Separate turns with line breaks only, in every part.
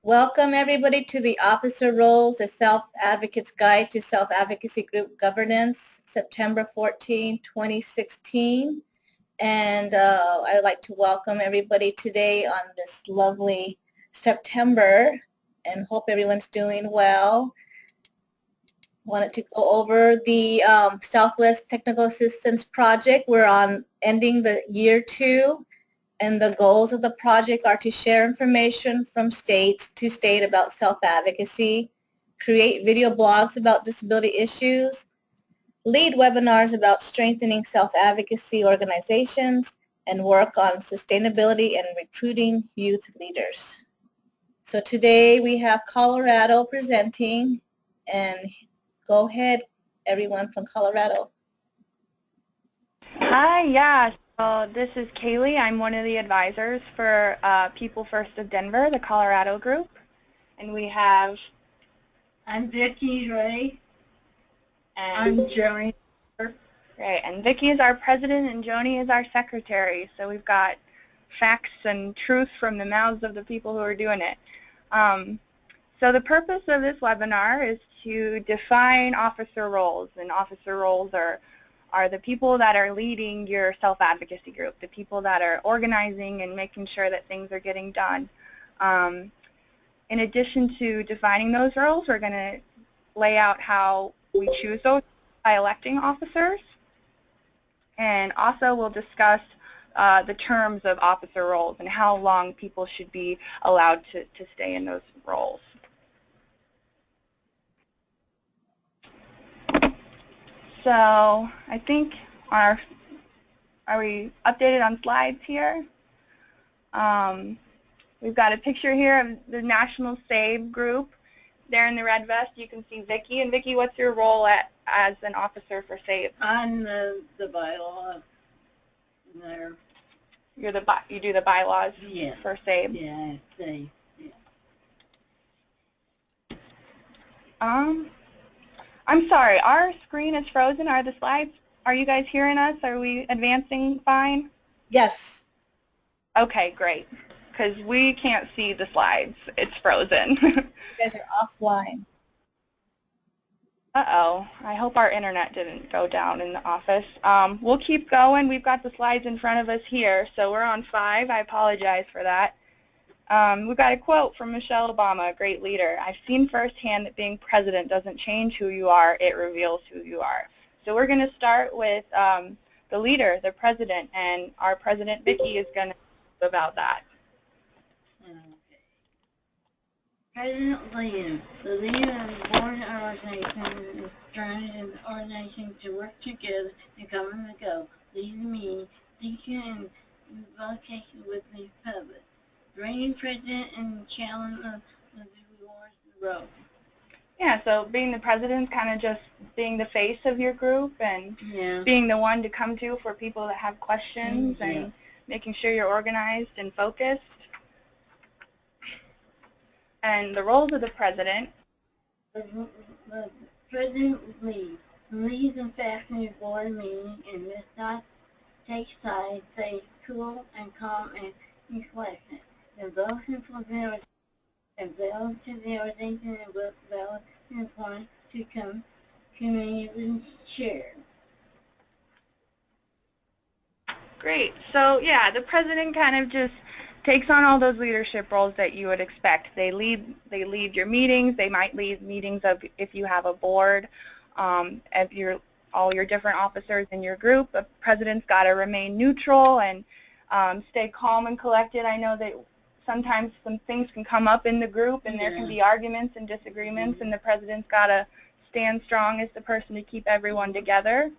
Welcome everybody to the Officer Roles, a Self-Advocate's Guide to Self-Advocacy Group Governance, September 14, 2016. And I'd like to welcome everybody today on this lovely September and hope everyone's doing well. Wanted to go over the Southwest Technical Assistance Project. We're on ending the year 2. And the goals of the project are to share information from states to state about self-advocacy, create video blogs about disability issues, lead webinars about strengthening self-advocacy organizations, and work on sustainability and recruiting youth leaders. So today we have Colorado presenting, and go ahead, everyone from Colorado.
Hi, yeah. So this is Kaylee. I'm one of the advisors for People First of Denver, the Colorado group. And we have...
I'm Vicki Ray. And I'm Joni.
Right, and Vicki is our president and Joni is our secretary. So we've got facts and truth from the mouths of the people who are doing it. So the purpose of this webinar is to define officer roles. And officer roles are the people that are leading your self-advocacy group, the people that are organizing and making sure that things are getting done. In addition to defining those roles, we're going to lay out how we choose those by electing officers. And also we'll discuss the terms of officer roles and how long people should be allowed to stay in those roles. So I think are we updated on slides here? We've got a picture here of the National SAVE group. There in the red vest, you can see Vicki. And Vicki, what's your role as an officer for SAVE?
I'm the bylaw there.
You do the bylaws for SAVE?
Yeah, SAVE. Yeah.
I'm sorry, our screen is frozen. Are the slides, are you guys hearing us? Are we advancing fine?
Yes.
Okay, great. Because we can't see the slides. It's frozen.
You guys are offline.
Uh-oh. I hope our internet didn't go down in the office. We'll keep going. We've got the slides in front of us here. So we're on 5. I apologize for that. We've got a quote from Michelle Obama, a great leader. I've seen firsthand that being president doesn't change who you are, it reveals who you are. So we're going to start with the leader, the president, and our president, Vicki, is going to talk about that.
Okay. President leader. The leader of the board organization is trying an organization to work together and come to the goal. Lead the meeting, thinking and vocation with the public. Reigning president and chairman of the role.
Yeah, so being the president is kind of just being the face of your group and being the one to come to for people that have questions and making sure you're organized and focused. And the roles of the president.
The president leads and fashions the board meeting and does not take sides, stay cool and calm and reflective. The voting for the available to the organization and will valid and point to come community share.
Great. So yeah, the president kind of just takes on all those leadership roles that you would expect. They lead your meetings. They might lead meetings of if you have a board, of all your different officers in your group. The president's got to remain neutral and stay calm and collected. I know that sometimes some things can come up in the group and there can be arguments and disagreements, and the president's got to stand strong as the person to keep everyone together.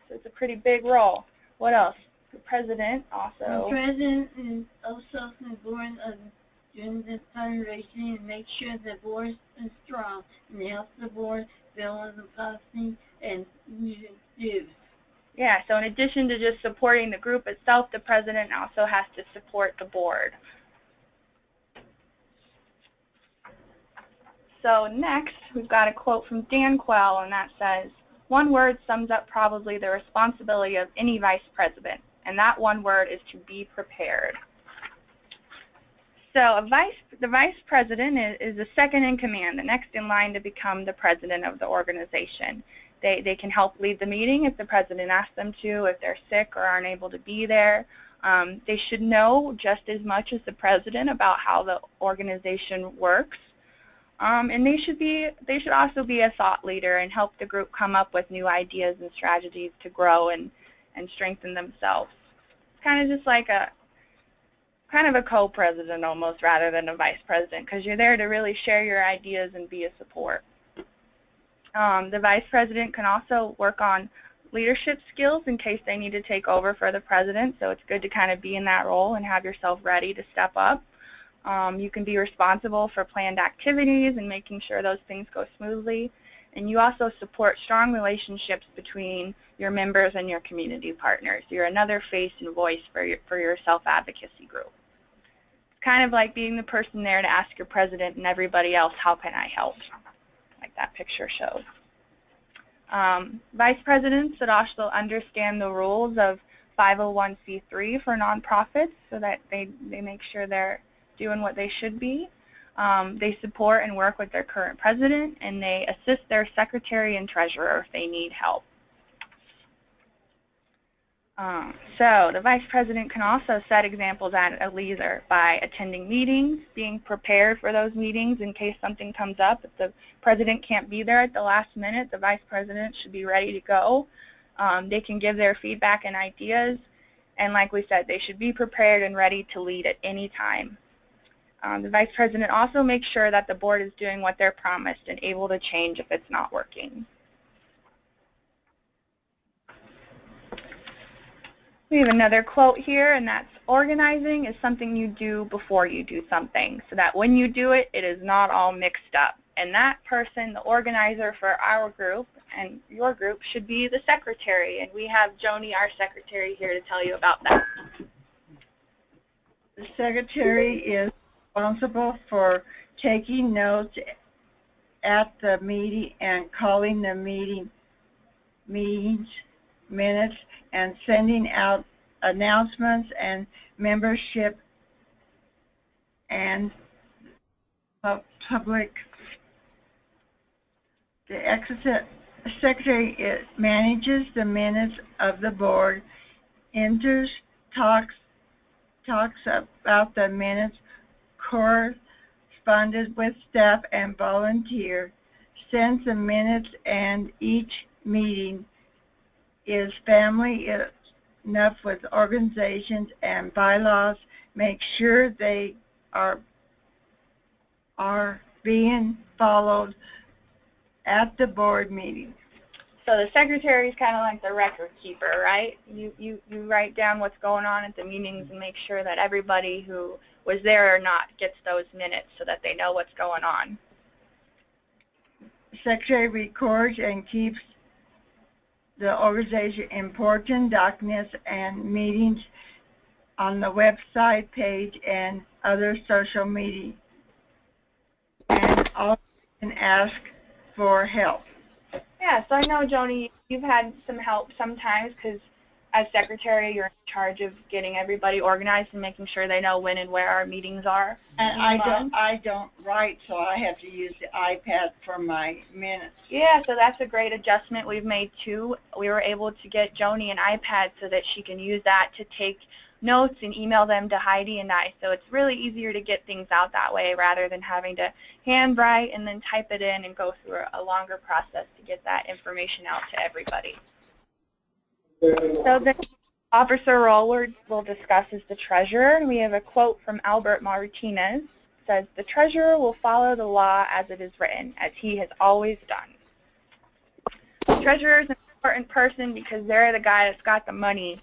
So it's a pretty big role. What else? The president also.
The president is also the board of doing the fundraising and make sure the board is strong and help the board build the policy and use.
Yeah, so in addition to just supporting the group itself, the president also has to support the board. So next, we've got a quote from Dan Quell, and that says, "One word sums up probably the responsibility of any vice president, and that one word is to be prepared." So the vice president is the second in command, the next in line to become the president of the organization. They can help lead the meeting if the president asks them to, if they're sick or aren't able to be there. They should know just as much as the president about how the organization works. And they should also be a thought leader and help the group come up with new ideas and strategies to grow and strengthen themselves. It's kind of just like a co-president almost rather than a vice president, because you're there to really share your ideas and be a support. The vice president can also work on leadership skills in case they need to take over for the president, so it's good to kind of be in that role and have yourself ready to step up. You can be responsible for planned activities and making sure those things go smoothly. And you also support strong relationships between your members and your community partners. You're another face and voice for your self-advocacy group. It's kind of like being the person there to ask your president and everybody else, how can I help? Like that picture shows. Vice presidents should also understand the rules of 501c3 for nonprofits so that they make sure they're doing what they should be. They support and work with their current president, and they assist their secretary and treasurer if they need help. So the vice president can also set examples as a leader by attending meetings, being prepared for those meetings in case something comes up. If the president can't be there at the last minute, the vice president should be ready to go. They can give their feedback and ideas, and like we said, they should be prepared and ready to lead at any time. The vice president also makes sure that the board is doing what they're promised and able to change if it's not working. We have another quote here, and that's, organizing is something you do before you do something, so that when you do it, it is not all mixed up. And that person, the organizer for our group and your group, should be the secretary. And we have Joni, our secretary, here to tell you about that.
The secretary is responsible for taking notes at the meeting and calling the meetings minutes and sending out announcements and membership and public. The secretary manages the minutes of the board, enters, talks about the minutes, corresponded with staff and volunteer, sends the minutes, and each meeting is family enough with organizations and bylaws, make sure they are being followed at the board meeting.
So the secretary is kind of like the record keeper, right? You write down what's going on at the meetings and make sure that everybody who was there or not gets those minutes so that they know what's going on.
The secretary records and keeps the organization important documents and meetings on the website page and other social media, and also can ask for help.
Yeah, so I know, Joni, you've had some help sometimes because as secretary, you're in charge of getting everybody organized and making sure they know when and where our meetings are.
And I don't write, so I have to use the iPad for my minutes.
Yeah, so that's a great adjustment we've made too. We were able to get Joni an iPad so that she can use that to take notes and email them to Heidi and I. So it's really easier to get things out that way rather than having to handwrite and then type it in and go through a longer process to get that information out to everybody. So the officer role we'll discuss is the treasurer, and we have a quote from Albert Martinez. It says, "The treasurer will follow the law as it is written, as he has always done." The treasurer is an important person because they're the guy that's got the money.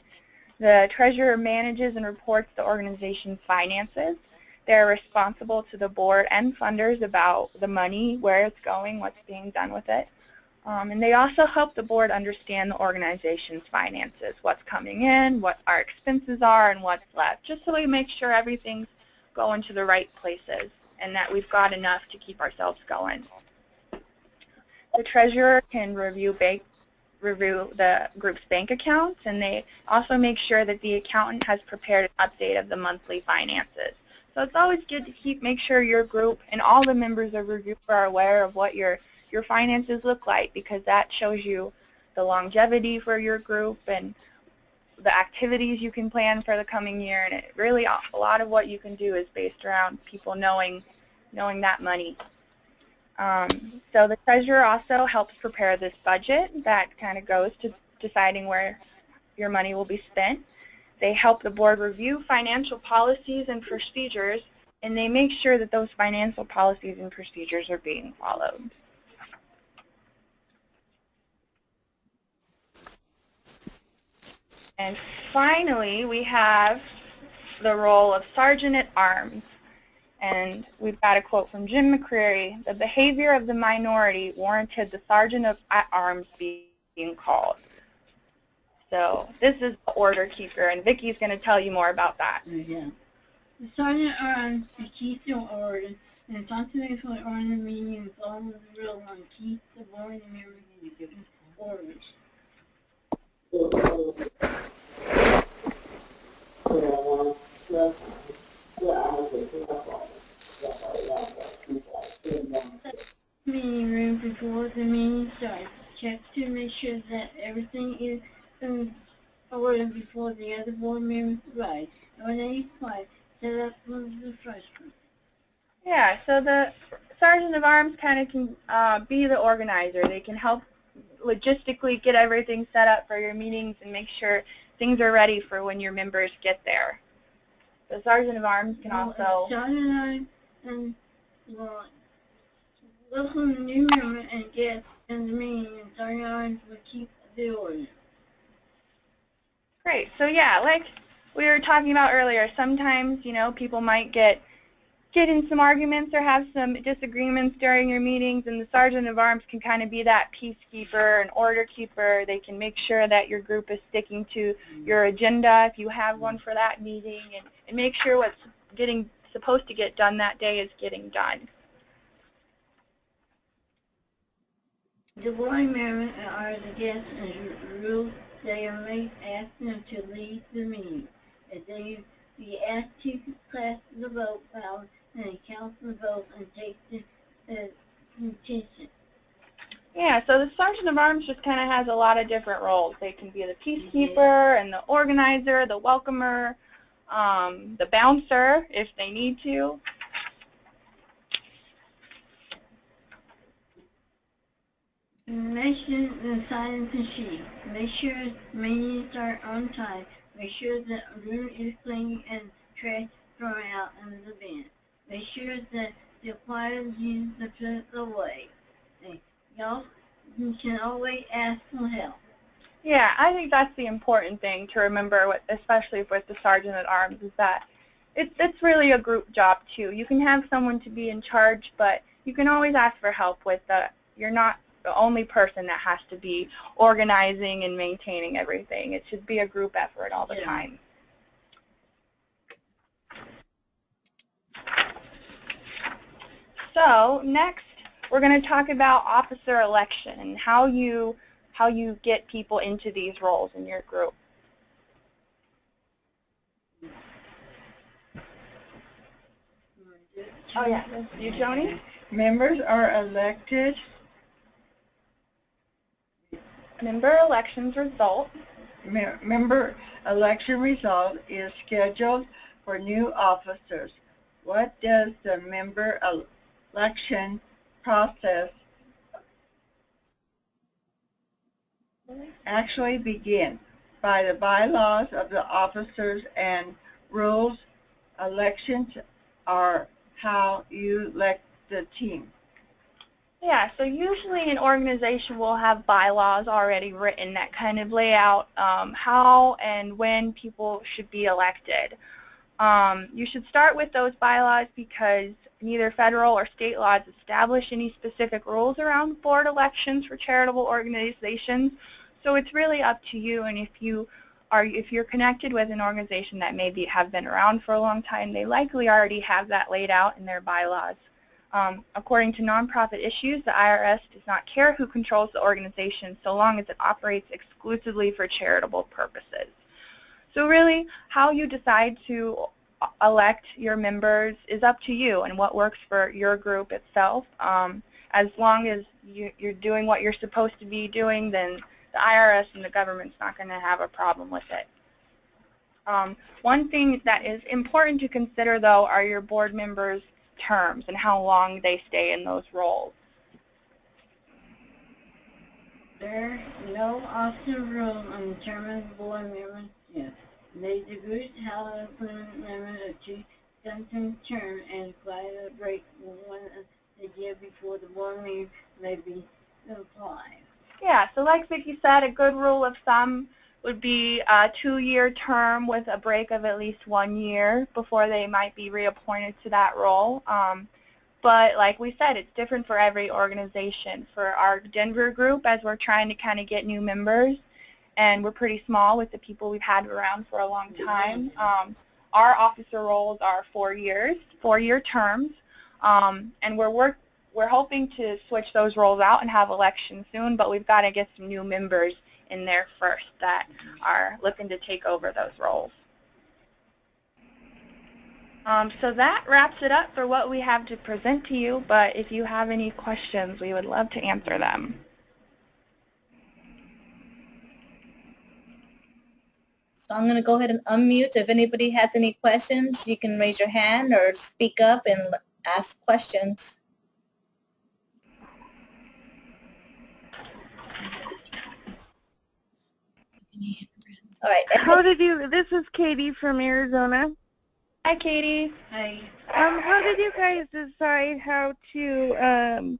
The treasurer manages and reports the organization's finances. They're responsible to the board and funders about the money, where it's going, what's being done with it. And they also help the board understand the organization's finances, what's coming in, what our expenses are, and what's left, just so we make sure everything's going to the right places and that we've got enough to keep ourselves going. The treasurer can review the group's bank accounts, and they also make sure that the accountant has prepared an update of the monthly finances. So So it's always good to make sure your group and all the members of your group are aware of what your finances look like, because that shows you the longevity for your group and the activities you can plan for the coming year. And it really, a lot of what you can do is based around people knowing that money. So the treasurer also helps prepare this budget that kind of goes to deciding where your money will be spent. They help the board review financial policies and procedures, and they make sure that those financial policies and procedures are being followed. And finally, we have the role of Sergeant at Arms. And we've got a quote from Jim McCreary: "The behavior of the minority warranted the Sergeant at Arms being called." So this is the order keeper, and Vicki's going to tell you more about that.
Yeah. The Sergeant at Arms keeps the order and responsibility for order meeting and following the rule on keep the board members in the given orders. Meeting room before the meeting starts. Check to make sure that everything is in order before the other board members arrive. When they arrive, set up for the first one.
Yeah, so the Sergeant of Arms kind of can be the organizer. They can help logistically get everything set up for your meetings and make sure things are ready for when your members get there. The Sergeant of Arms can also...
Sergeant at Arms and welcome the new member and guests in the meeting, and Sergeant at Arms will keep the order.
Great. So yeah, like we were talking about earlier, sometimes, you know, people might get in some arguments or have some disagreements during your meetings, and the Sergeant of Arms can kind of be that peacekeeper and order keeper. They can make sure that your group is sticking to your agenda if you have one for that meeting, and make sure what's supposed to get done that day is getting done.
The board members are the guests and rules. They may ask them to leave the meeting. If they be asked to cast the vote ballot and count the vote and take the petition. Yeah,
so the Sergeant of Arms just kind of has a lot of different roles. They can be the peacekeeper and the organizer, the welcomer, the bouncer if they need to.
Make sure the silence is sheet. Make sure meetings are on time. Make sure the room is clean and trash thrown out in the bin. Make sure that the choir uses the toilet away. Y'all can always ask for help.
Yeah, I think that's the important thing to remember, especially with the Sergeant at Arms, is that it's really a group job too. You can have someone to be in charge, but you can always ask for help with you're not the only person that has to be organizing and maintaining everything. It should be a group effort all the time. So next, we're going to talk about officer election and how you get people into these roles in your group. Oh yeah, you, Joni?
Members are elected.
Member elections result.
Member election result is scheduled for new officers. What does the member election process actually begin? By the bylaws of the officers and rules. Elections are how you elect the team.
Yeah, so usually an organization will have bylaws already written that kind of lay out how and when people should be elected. You should start with those bylaws because neither federal or state laws establish any specific rules around board elections for charitable organizations. So it's really up to you, and if you're connected with an organization that maybe have been around for a long time, they likely already have that laid out in their bylaws. According to Nonprofit Issues, the IRS does not care who controls the organization so long as it operates exclusively for charitable purposes. So really, how you decide to elect your members is up to you and what works for your group itself. As long as you're doing what you're supposed to be doing, then the IRS and the government's not going to have a problem with it. One thing that is important to consider, though, are your board members' terms and how long they stay in those roles.
There are no officer rule on the term of the board membership. They deduce how the appointment limit of 2 sentence term and apply the break one a year before the board meeting may be applied.
Yeah, so like Vicki said, a good rule of thumb would be a 2-year term with a break of at least 1 year before they might be reappointed to that role. But like we said, it's different for every organization. For our Denver group, as we're trying to kind of get new members, and we're pretty small with the people we've had around for a long time, our officer roles are 4 years, 4-year terms, and we're hoping to switch those roles out and have elections soon, but we've got to get some new members in there first that are looking to take over those roles. So that wraps it up for what we have to present to you, but if you have any questions, we would love to answer them.
So I'm going to go ahead and unmute. If anybody has any questions, you can raise your hand or speak up and ask questions. All right.
How did you, this is Katie from Arizona.
Hi, Katie.
Hey,
How did you guys decide how to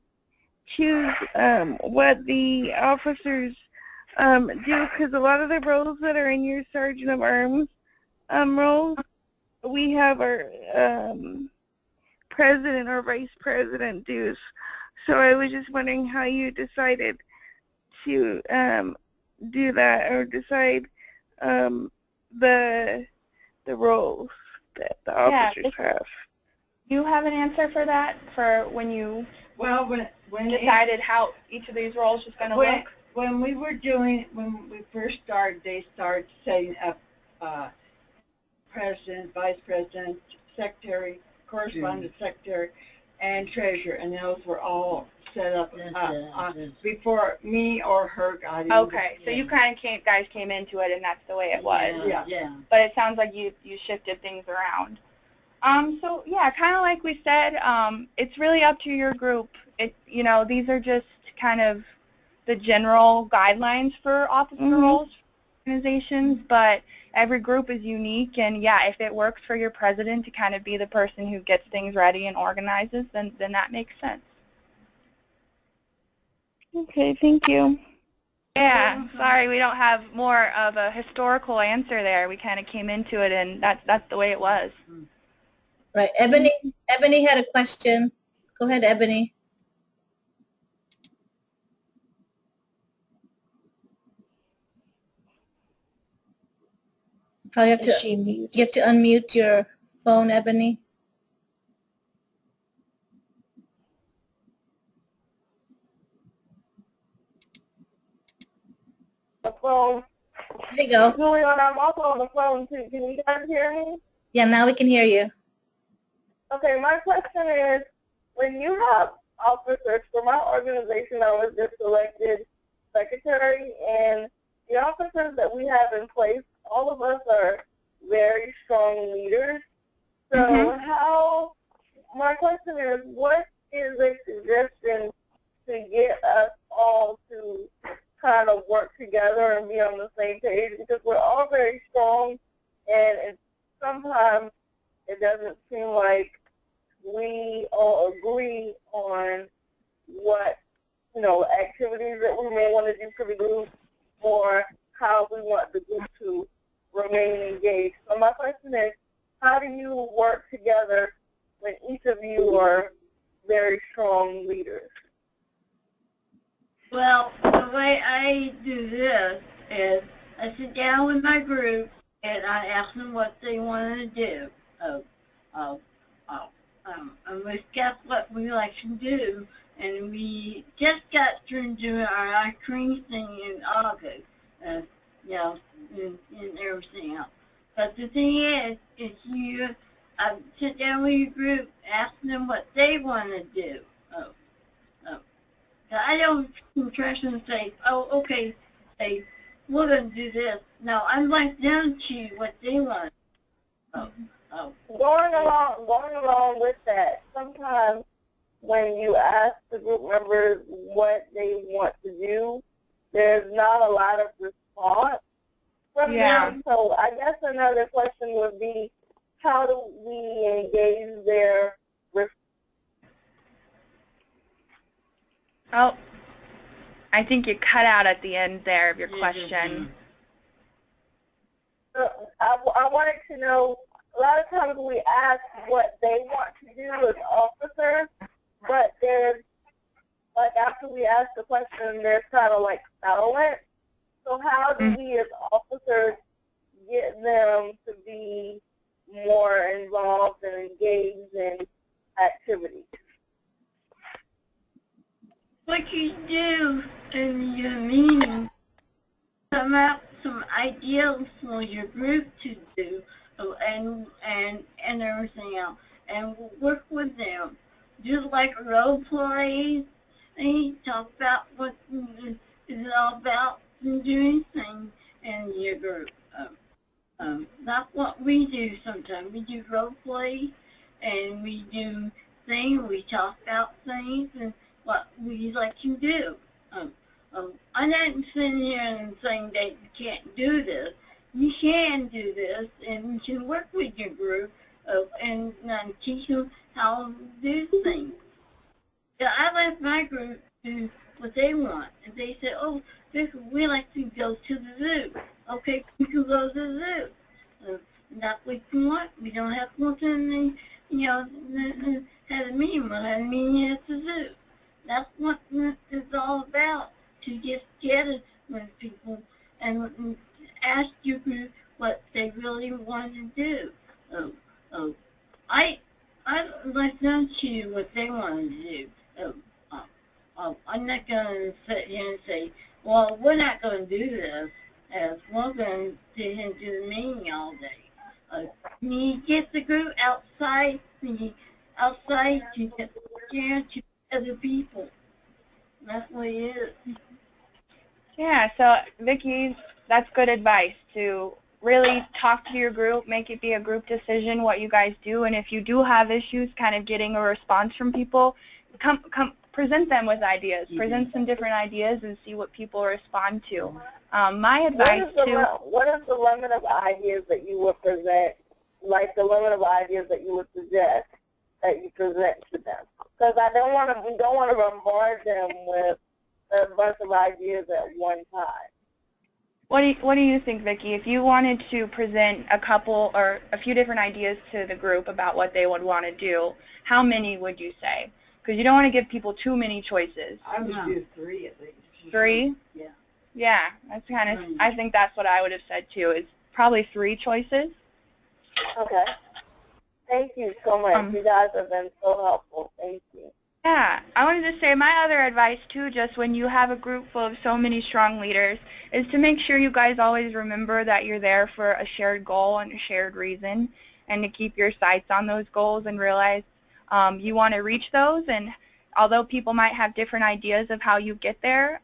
choose what the officers do? Because a lot of the roles that are in your Sergeant of Arms roles, we have our president or vice president dues. So I was just wondering how you decided to do that or decide the roles that the officers have.
You have an answer for that, for when you decided how each of these roles was going to look?
When we first started, they started setting up president, vice president, secretary, correspondent secretary, and treasurer, and those were all set up before me or her got in.
Okay, so you kind of guys came into it, and that's the way it was.
Yeah.
But it sounds like you shifted things around. So yeah, kind of like we said, it's really up to your group. These are just kind of the general guidelines for officer roles for organizations, but every group is unique, and yeah, if it works for your president to kind of be the person who gets things ready and organizes, then that makes sense.
Okay, thank you.
Yeah, sorry we don't have more of a historical answer there. We kind of came into it, and that's the way it was.
Right. Ebony had a question. Go ahead, Ebony. Probably have to, you have to unmute your phone, Ebony.
The phone.
There you go.
Julian, I'm also on the phone too. Can you guys hear me?
Yeah, now we can hear you.
Okay, my question is, when you have officers, for my organization, I was just elected secretary, and the officers that we have in place, all of us are very strong leaders. So my question is, what is a suggestion to get us all to kind of work together and be on the same page? Because we're all very strong, and sometimes it doesn't seem like we all agree on what, activities that we may want to do for the group or how we want the group to remain engaged. So my question is, how do you work together when each of you are very strong leaders?
Well, the way I do this is I sit down with my group and I ask them what they want to do. And we discuss what we like to do, and we just got through doing our ice cream thing in August, and everything else. But the thing is you sit down with your group, ask them what they want to do. I don't trust them and say, oh, okay, say, we're going to do this. No, I'm like them to what they want.
Going along with that, sometimes when you ask the group members what they want to do, there's not a lot of response from them. So I guess another question would be, how do we engage their response?
Oh, I think you cut out at the end there of your question.
I wanted to know, a lot of times we ask what they want to do as officers, but there's, like, after we ask the question, there's kind of like silence. So how do we as officers get them to be more involved and engaged in activities?
What you do in your meeting, come up some ideas for your group to do, and everything else, and work with them. Just like role plays, and talk about what it's all about, and doing things in your group. That's what we do sometimes. We do role plays, and we do things. We talk about things and what we like to do. I'm not sitting here and saying that you can't do this. You can do this, and you can work with your group and teach them how to do things. Yeah, I let my group do what they want. And they say, oh, we like to go to the zoo. Okay, we can go to the zoo. That's what you want. We don't have to go to have a meeting. We'll have a meeting at the zoo. That's what it's all about, to get together with people and ask your group what they really want to do. I let them choose what they want to do. I'm not going to sit here and say, well, we're not going to do this, as we're going to sit here and do the meeting all day. You get the group outside, to get to other people. That's what it is.
Yeah, so Vicki, that's good advice, to really talk to your group, make it be a group decision what you guys do, and if you do have issues kind of getting a response from people, come present them with ideas, present some different ideas and see what people respond to. My advice
what is the limit of ideas that you would present, like the limit of ideas that you would suggest that you present to them? Because we don't want to bombard them with a bunch of ideas at one time.
What do you think, Vicki? If you wanted to present a couple or a few different ideas to the group about what they would want to do, how many would you say? Because you don't want to give people too many choices.
I would do 3 at least.
3?
Yeah.
Yeah, that's kind of. I think that's what I would have said too. Is probably 3 choices.
Okay. Thank you so much. You guys have been so helpful. Thank you.
Yeah, I wanted to say my other advice too, just when you have a group full of so many strong leaders, is to make sure you guys always remember that you're there for a shared goal and a shared reason, and to keep your sights on those goals and realize you want to reach those. And although people might have different ideas of how you get there,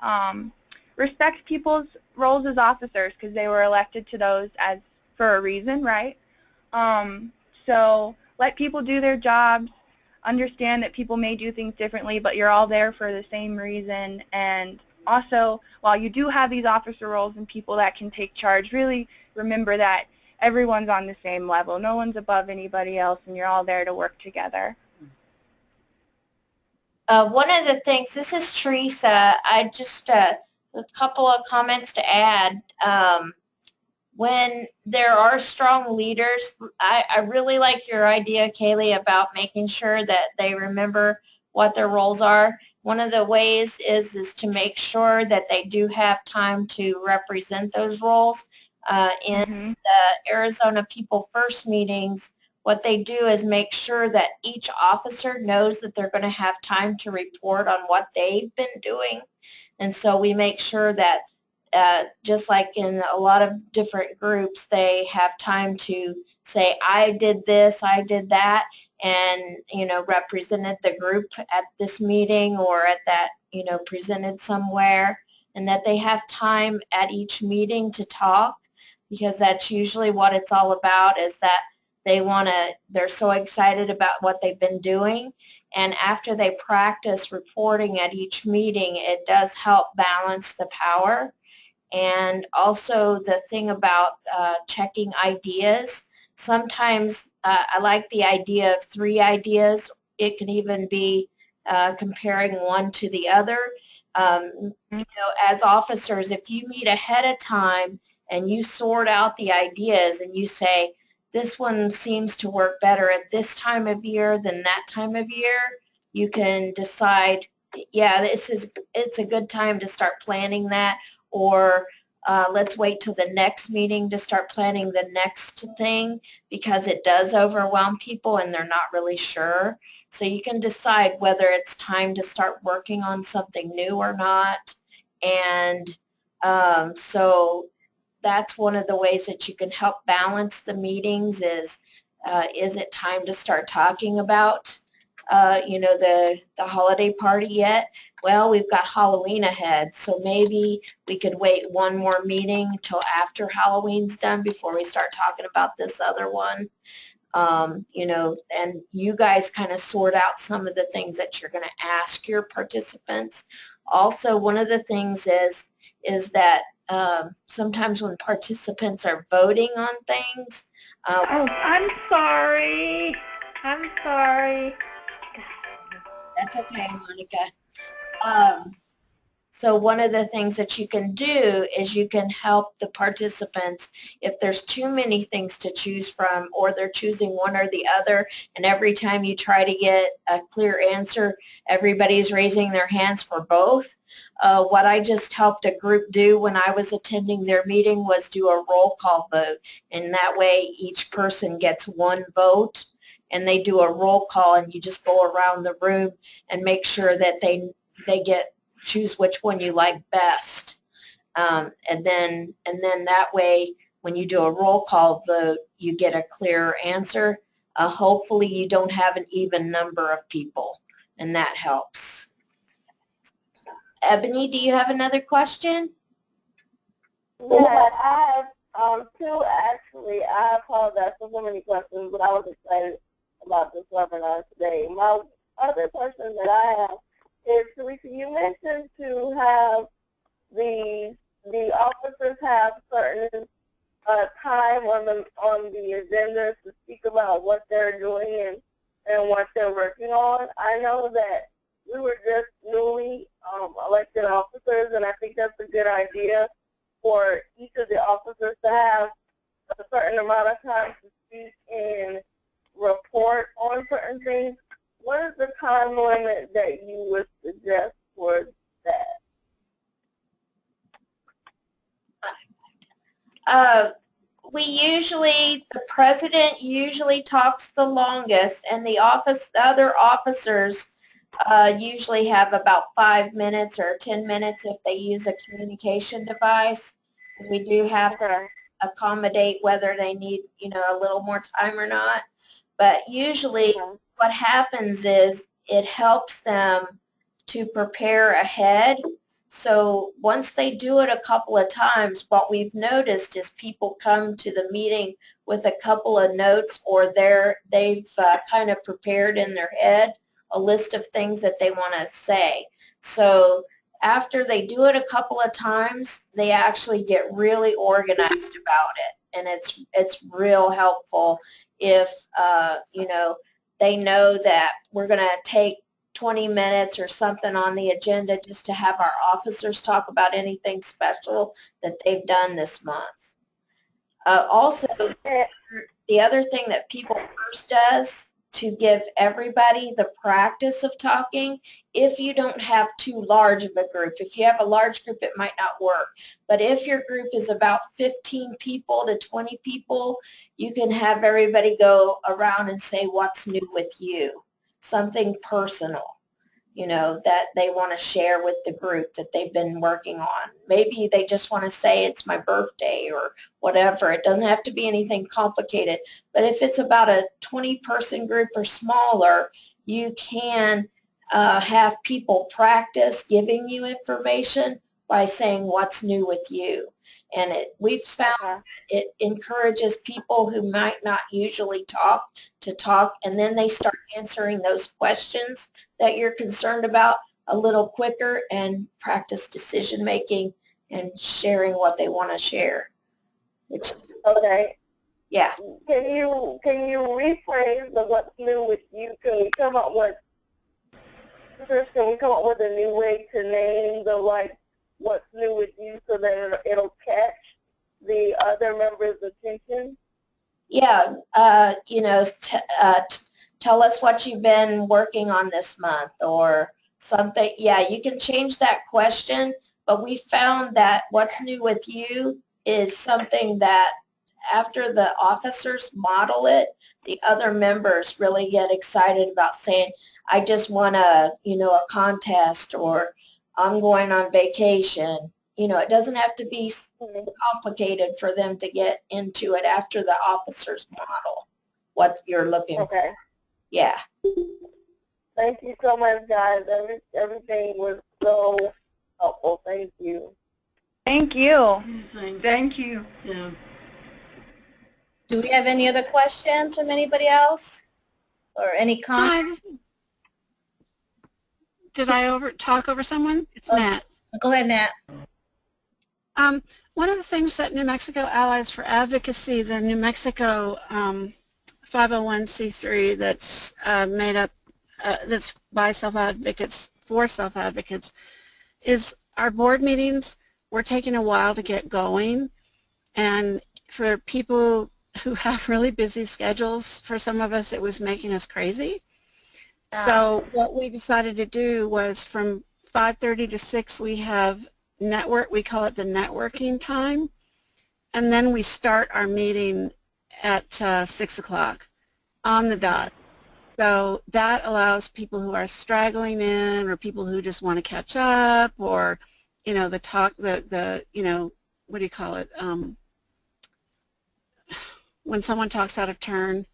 respect people's roles as officers, because they were elected to those as for a reason, right? So let people do their jobs. Understand that people may do things differently, but you're all there for the same reason. And also, while you do have these officer roles and people that can take charge, really remember that everyone's on the same level. No one's above anybody else, and you're all there to work together.
One of the things, this is Teresa, I just, a couple of comments to add. When there are strong leaders, I really like your idea, Kaylee, about making sure that they remember what their roles are. One of the ways is to make sure that they do have time to represent those roles. In the Arizona People First meetings, what they do is make sure that each officer knows that they're going to have time to report on what they've been doing. And so we make sure that just like in a lot of different groups, they have time to say, I did this, I did that, and, represented the group at this meeting or at that, presented somewhere, and that they have time at each meeting to talk, because that's usually what it's all about, is that they're so excited about what they've been doing. And after they practice reporting at each meeting, it does help balance the power. And also the thing about checking ideas, sometimes I like the idea of 3 ideas. It can even be comparing one to the other. As officers, if you meet ahead of time and you sort out the ideas and you say, this one seems to work better at this time of year than that time of year, you can decide, yeah, it's a good time to start planning that, or let's wait till the next meeting to start planning the next thing, because it does overwhelm people and they're not really sure. So you can decide whether it's time to start working on something new or not. And so that's one of the ways that you can help balance the meetings is it time to start talking about the holiday party yet? Well, we've got Halloween ahead, so maybe we could wait one more meeting till after Halloween's done before we start talking about this other one. And you guys kind of sort out some of the things that you're going to ask your participants. Also, one of the things is that sometimes when participants are voting on things.
Oh, I'm sorry. I'm sorry.
That's okay, Monica. So one of the things that you can do is you can help the participants if there's too many things to choose from, or they're choosing one or the other, and every time you try to get a clear answer, everybody's raising their hands for both. What I just helped a group do when I was attending their meeting was do a roll call vote, and that way each person gets one vote, and they do a roll call, and you just go around the room and make sure that they choose which one you like best. And then that way, when you do a roll call vote, you get a clearer answer. Hopefully you don't have an even number of people, and that helps. Ebony, do you have another question?
Yeah, I have 2 actually. I apologize for so many questions, but I was excited about this webinar today. My other question that I have is, Teresa, you mentioned to have the officers have certain time on the agenda to speak about what they're doing and what they're working on. I know that we were just newly elected officers, and I think that's a good idea for each of the officers to have a certain amount of time to speak and report on certain things. What is the time limit that you would suggest for that?
The president usually talks the longest, and the other officers usually have about 5 minutes or 10 minutes if they use a communication device, because we do have to accommodate whether they need, a little more time or not. But usually what happens is it helps them to prepare ahead. So once they do it a couple of times, what we've noticed is people come to the meeting with a couple of notes, or they've kind of prepared in their head a list of things that they want to say. So after they do it a couple of times, they actually get really organized about it, and it's real helpful if they know that we're going to take 20 minutes or something on the agenda just to have our officers talk about anything special that they've done this month. Also, the other thing that People First does to give everybody the practice of talking, if you don't have too large of a group, if you have a large group, it might not work. But if your group is about 15 people to 20 people, you can have everybody go around and say, what's new with you? Something personal. that they want to share with the group that they've been working on. Maybe they just want to say it's my birthday or whatever. It doesn't have to be anything complicated. But if it's about a 20-person group or smaller, you can have people practice giving you information by saying what's new with you. And we've found it encourages people who might not usually talk to talk, and then they start answering those questions that you're concerned about a little quicker and practice decision making and sharing what they want to share.
Okay.
Yeah.
Can you rephrase the what's new with you? Can we come up with a new way to name the what's new with you so that it'll catch the other members' attention?
Yeah. Tell us what you've been working on this month or something. Yeah, you can change that question, but we found that what's new with you is something that after the officers model it, the other members really get excited about saying, I just won a contest, or I'm going on vacation. It doesn't have to be complicated for them to get into it after the officers model what you're looking for.
Okay.
Yeah.
Thank you so much, guys. Everything was so helpful. Thank you.
Thank you.
Thank you.
Yeah.
Do we have any other questions from anybody else? Or any comments?
Hi. Did I talk over someone? It's Nat.
Go ahead, Nat.
One of the things that New Mexico Allies for Advocacy, the New Mexico 501c3 that's made up, that's by self-advocates, for self-advocates, is our board meetings were taking a while to get going. And for people who have really busy schedules, for some of us it was making us crazy. So what we decided to do was from 5:30 to 6 we have we call it the networking time, and then we start our meeting at 6 o'clock on the dot. So that allows people who are straggling in, or people who just want to catch up, or what do you call it, when someone talks out of turn.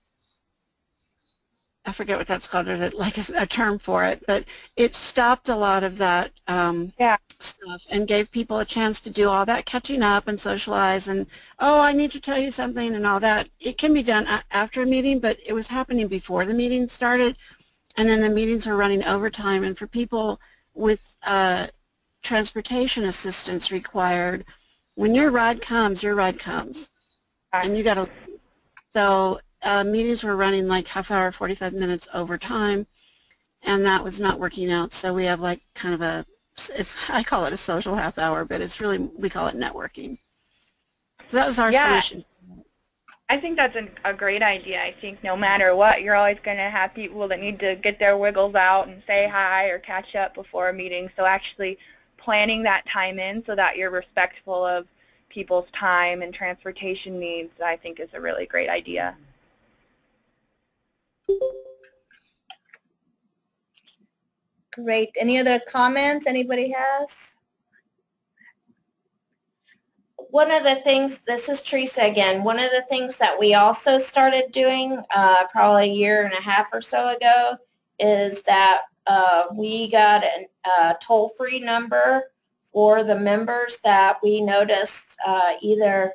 I forget what that's called. There's a term for it, but it stopped a lot of that stuff and gave people a chance to do all that catching up and socialize and, oh, I need to tell you something and all that. It can be done after a meeting, but it was happening before the meeting started, and then the meetings are running overtime. And for people with transportation assistance required, when your ride comes, and you got to. So meetings were running like half hour, 45 minutes over time, and that was not working out. So we have like kind of I call it a social half hour, but it's really, we call it networking. So that was our solution.
I think that's a great idea. I think no matter what, you're always going to have people that need to get their wiggles out and say hi or catch up before a meeting. So actually planning that time in so that you're respectful of people's time and transportation needs, I think is a really great idea.
Great. Any other comments anybody has?
One of the things, this is Teresa again, one of the things that we also started doing probably a year and a half or so ago is that we got a toll-free number for the members that we noticed either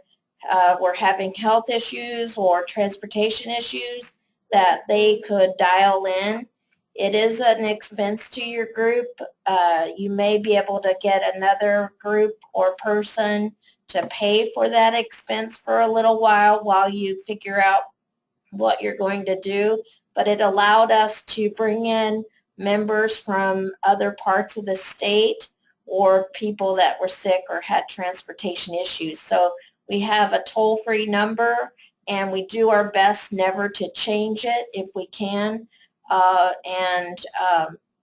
were having health issues or transportation issues, that they could dial in. It is an expense to your group. You may be able to get another group or person to pay for that expense for a little while you figure out what you're going to do. But it allowed us to bring in members from other parts of the state or people that were sick or had transportation issues. So we have a toll-free number, and we do our best never to change it if we can.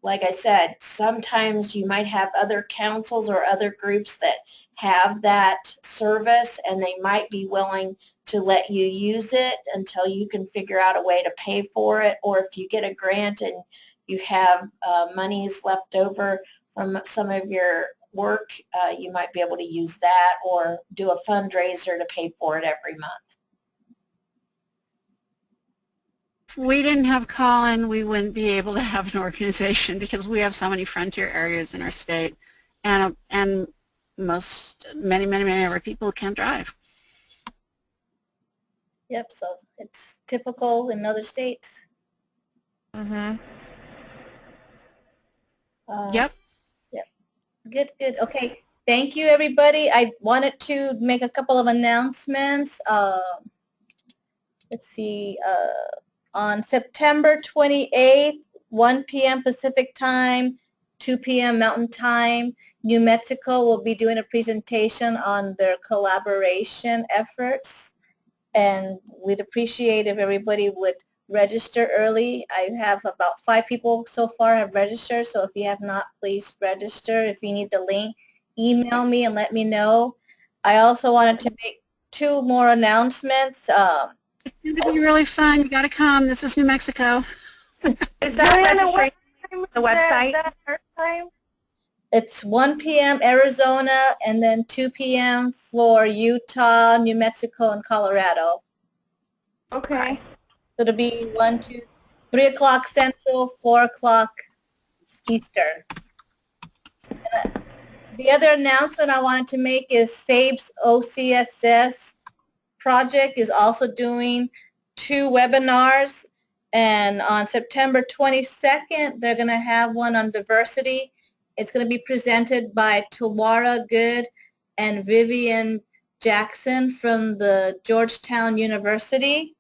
Like I said, sometimes you might have other councils or other groups that have that service, and they might be willing to let you use it until you can figure out a way to pay for it. Or if you get a grant and you have monies left over from some of your work, you might be able to use that or do a fundraiser to pay for it every month.
If we didn't have Colin, we wouldn't be able to have an organization because we have so many frontier areas in our state, and many other people can't drive.
Yep, so it's typical in other states.
Mm-hmm.
Yep.
Yep. Good, good. Okay. Thank you, everybody. I wanted to make a couple of announcements. Let's see. On September 28th, 1 p.m. Pacific time, 2 p.m. Mountain Time, New Mexico will be doing a presentation on their collaboration efforts. And we'd appreciate if everybody would register early. I have about 5 people so far have registered, so if you have not, please register. If you need the link, email me and let me know. I also wanted to make 2 more announcements.
It's going to be really fun. You got to come. This is New Mexico.
Is that registration the website?
Time?
It's 1 p.m. Arizona and then 2 p.m. for Utah, New Mexico, and Colorado.
Okay.
So it'll be 3 o'clock Central, 4 o'clock Eastern. The other announcement I wanted to make is SABE's OCSS project is also doing 2 webinars, and on September 22nd they're going to have one on diversity. It's going to be presented by Tawara Good and Vivian Jackson from the Georgetown University.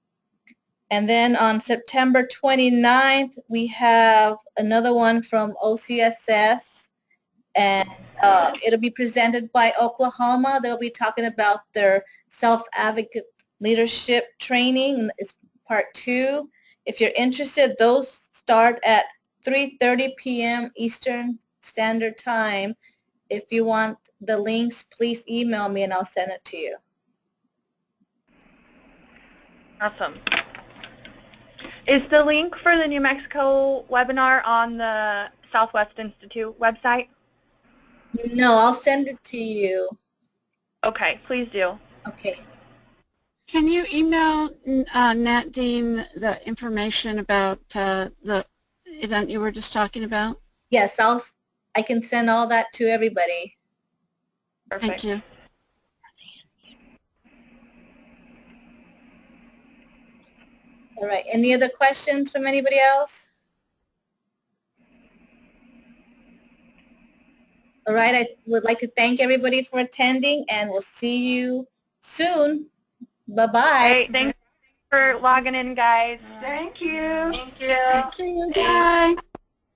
And then on September 29th we have another one from OCSS, and it'll be presented by Oklahoma. They'll be talking about their self-advocate leadership training. It's part 2. If you're interested, those start at 3:30 p.m. Eastern Standard Time. If you want the links, please email me and I'll send it to you.
Awesome. Is the link for the New Mexico webinar on the Southwest Institute website?
No, I'll send it to you.
Okay, please do.
Okay.
Can you email Nat Dean the information about the event you were just talking about?
Yes, I can send all that to everybody.
Perfect.
Thank you.
All right. Any other questions from anybody else? All right. I would like to thank everybody for attending, and we'll see you soon. Bye-bye.
Great. Thanks for logging in, guys.
Thank you.
Thank you. Bye.